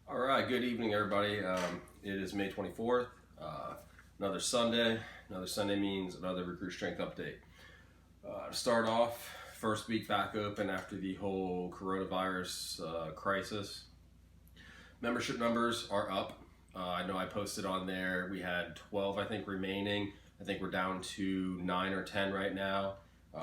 All right, good evening, everybody. It is May 24th, another Sunday. Another Sunday means another recruit strength update. To start off, first week back open after the whole coronavirus crisis. Membership numbers are up. I know I posted on there, we had 12, I think, remaining. I think we're down to 9 or 10 right now.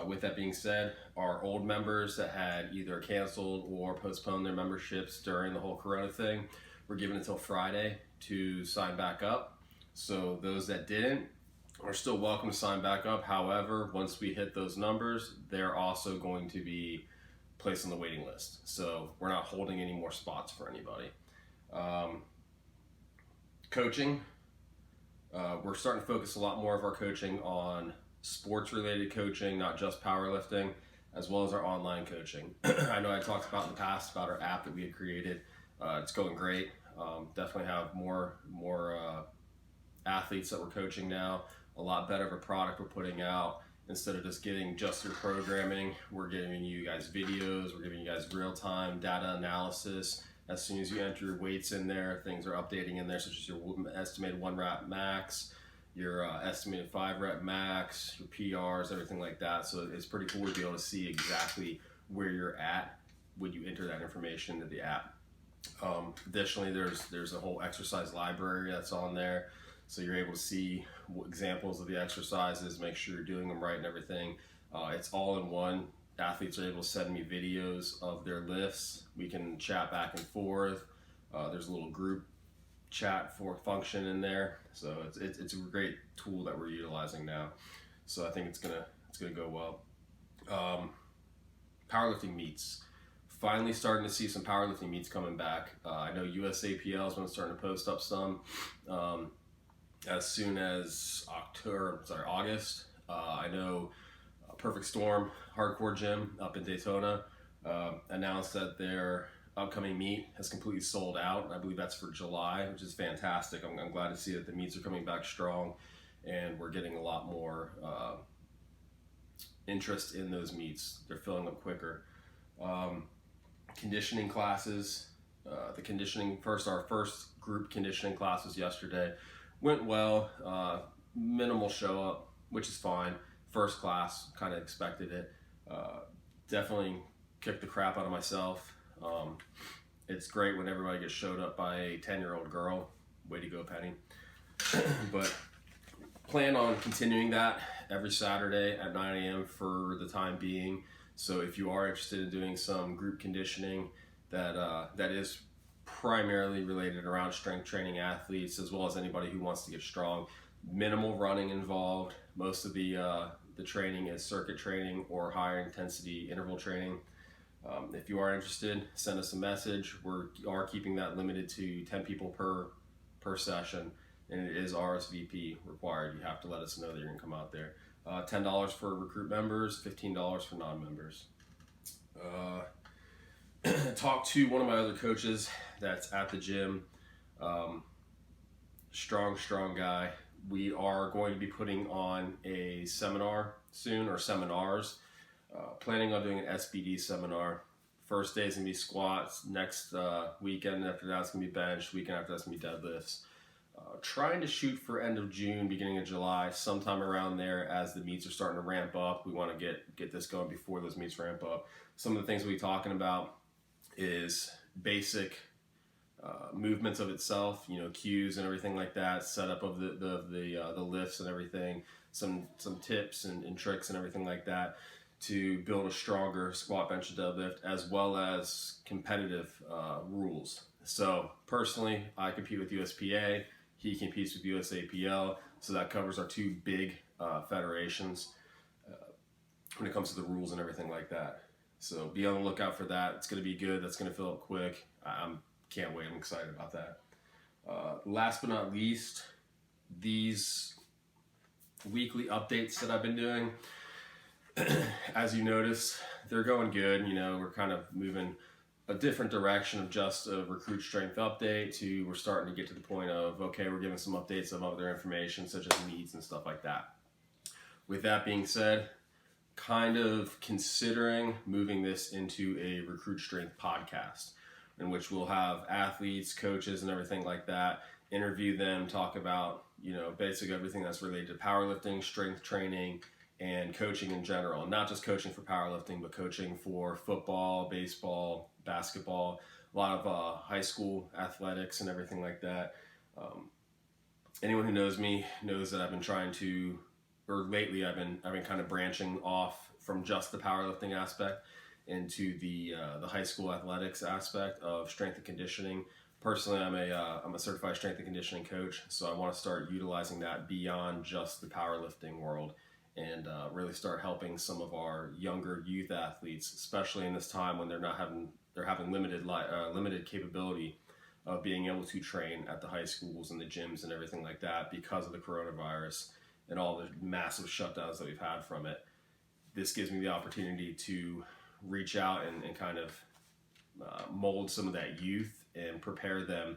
With that being said, our old members that had either canceled or postponed their memberships during the whole Corona thing were given until Friday to sign back up. So those that didn't are still welcome to sign back up. However, once we hit those numbers, they're also going to be placed on the waiting list. So we're not holding any more spots for anybody. Coaching, we're starting to focus a lot more of our coaching on sports related coaching, not just powerlifting, as well as our online coaching. I know I talked about in the past about our app that we had created. It's going great. Definitely have more athletes that we're coaching now. A lot better of a product we're putting out. Instead of just getting just your programming, we're giving you guys videos, we're giving you guys real-time data analysis. As soon as you enter your weights in there, things are updating in there, such as your estimated 1 rep max, your estimated 5 rep max, your PRs, everything like that. So it's pretty cool to be able to see exactly where you're at when you enter that information into the app. Additionally, there's a whole exercise library that's on there, so you're able to see examples of the exercises, make sure you're doing them right and everything. It's all in one. Athletes are able to send me videos of their lifts. We can chat back and forth. There's a little group chat for function in there, so it's a great tool that we're utilizing now. So I think it's gonna go well. Powerlifting meets. Finally starting to see some powerlifting meets coming back. I know USAPL has been starting to post up some as soon as August. I know Perfect Storm Hardcore Gym up in Daytona announced that their upcoming meet has completely sold out. I believe that's for July, which is fantastic. I'm glad to see that the meets are coming back strong, and we're getting a lot more interest in those meets. They're filling up quicker. Conditioning classes. Our first group conditioning class was yesterday. Went well. Minimal show up, which is fine. First class, kind of expected it. Definitely kicked the crap out of myself. It's great when everybody gets showed up by a 10-year-old girl. Way to go, Penny. But plan on continuing that every Saturday at 9 a.m. for the time being. So if you are interested in doing some group conditioning that is primarily related around strength training athletes, as well as anybody who wants to get strong, minimal running involved. Most of the training is circuit training or higher intensity interval training. If you are interested, send us a message. We are keeping that limited to 10 people per session, and it is RSVP required. You have to let us know that you're going to come out there. $10 for recruit members, $15 for non-members. Talked to one of my other coaches that's at the gym. Strong guy. We are going to be putting on a seminar soon, or seminars. Planning on doing an SPD seminar. First day is going to be squats. Next weekend after that's going to be bench. Weekend after that's going to be deadlifts. Trying to shoot for end of June, beginning of July, sometime around there as the meets are starting to ramp up. We want to get this going before those meets ramp up. Some of the things we'll be talking about is basic movements of itself, cues and everything like that, setup of the lifts and everything, some tips and tricks and everything like that to build a stronger squat, bench, and deadlift, as well as competitive rules. So personally, I compete with USPA. He competes with USAPL, so that covers our two big federations when it comes to the rules and everything like that. So be on the lookout for that. It's going to be good. That's going to fill up quick. I can't wait. I'm excited about that. Last but not least, these weekly updates that I've been doing, as you notice, they're going good. We're kind of moving a different direction of just a recruit strength update to we're starting to get to the point of, okay, we're giving some updates of other information such as meets and stuff like that. With that being said, kind of considering moving this into a recruit strength podcast. in which we'll have athletes, coaches, and everything like that, interview them, talk about, basically everything that's related to powerlifting, strength training, and coaching in general. Not just coaching for powerlifting, but coaching for football, baseball, basketball, a lot of high school athletics and everything like that. Anyone who knows me knows that I've been trying to, or lately I've been kind of branching off from just the powerlifting aspect into the high school athletics aspect of strength and conditioning. Personally, I'm a certified strength and conditioning coach, so I want to start utilizing that beyond just the powerlifting world, and really start helping some of our younger youth athletes, especially in this time when they're having limited capability of being able to train at the high schools and the gyms and everything like that because of the coronavirus and all the massive shutdowns that we've had from it. This gives me the opportunity to reach out and kind of mold some of that youth and prepare them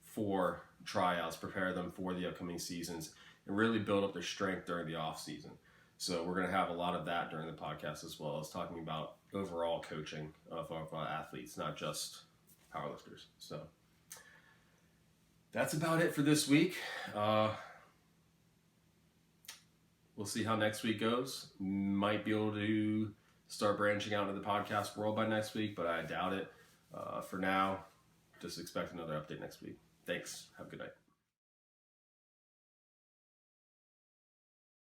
for tryouts, prepare them for the upcoming seasons, and really build up their strength during the off season. So we're going to have a lot of that during the podcast, as well as talking about overall coaching of athletes, not just powerlifters. So that's about it for this week. We'll see how next week goes. Might be able to start branching out into the podcast world by next week, but I doubt it. For now, just expect another update next week. Thanks. Have a good night.